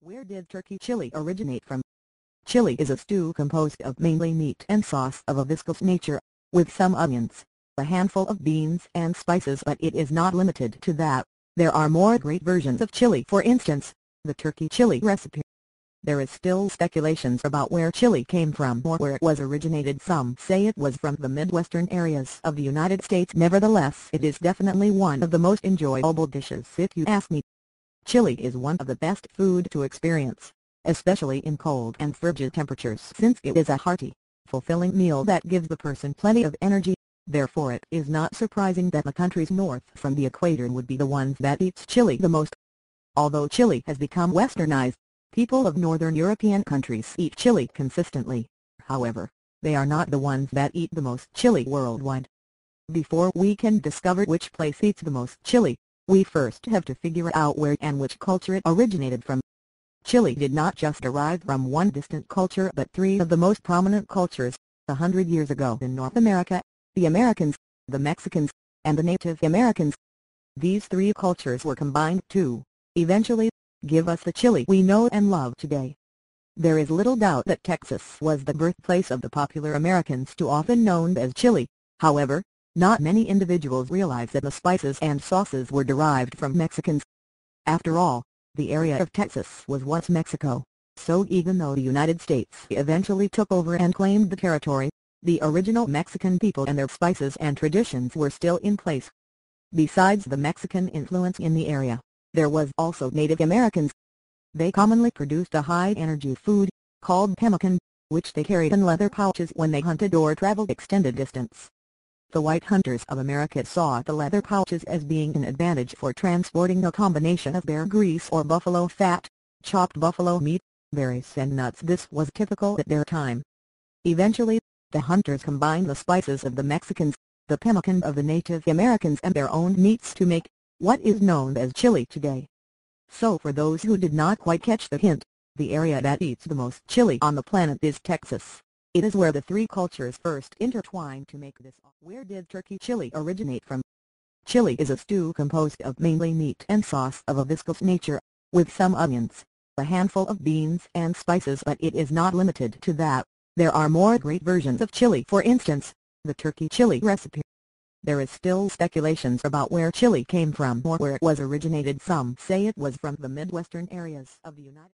Where did turkey chili originate from? Chili is a stew composed of mainly meat and sauce of a viscous nature, with some onions, a handful of beans and spices, but it is not limited to that. There are more great versions of chili, for instance, the turkey chili recipe. There is still speculations about where chili came from or where it was originated. Some say it was from the Midwestern areas of the United States. Nevertheless, it is definitely one of the most enjoyable dishes if you ask me. Chili is one of the best food to experience, especially in cold and frigid temperatures, since it is a hearty, fulfilling meal that gives the person plenty of energy. Therefore it is not surprising that the countries north from the equator would be the ones that eats chili the most. Although chili has become westernized, people of northern European countries eat chili consistently. However, they are not the ones that eat the most chili worldwide. Before we can discover which place eats the most chili, we first have to figure out where and which culture it originated from. Chili did not just derive from one distant culture but three of the most prominent cultures. 100 years ago in North America, the Americans, the Mexicans, and the Native Americans. These three cultures were combined to, eventually, give us the chili we know and love today. There is little doubt that Texas was the birthplace of the popular American stew often known as chili. However, not many individuals realize that the spices and sauces were derived from Mexicans. After all, the area of Texas was once Mexico, so even though the United States eventually took over and claimed the territory, the original Mexican people and their spices and traditions were still in place. Besides the Mexican influence in the area, there was also Native Americans. They commonly produced a high-energy food, called pemmican, which they carried in leather pouches when they hunted or traveled extended distance. The white hunters of America saw the leather pouches as being an advantage for transporting a combination of bear grease or buffalo fat, chopped buffalo meat, berries and nuts. This was typical at their time. Eventually, the hunters combined the spices of the Mexicans, the pemmican of the Native Americans and their own meats to make what is known as chili today. So for those who did not quite catch the hint, the area that eats the most chili on the planet is Texas. It is where the three cultures first intertwined to make this. Where did turkey chili originate from? Chili is a stew composed of mainly meat and sauce of a viscous nature, with some onions, a handful of beans and spices, but it is not limited to that. There are more great versions of chili, for instance, the turkey chili recipe. There is still speculations about where chili came from or where it was originated. Some say it was from the Midwestern areas of the United States.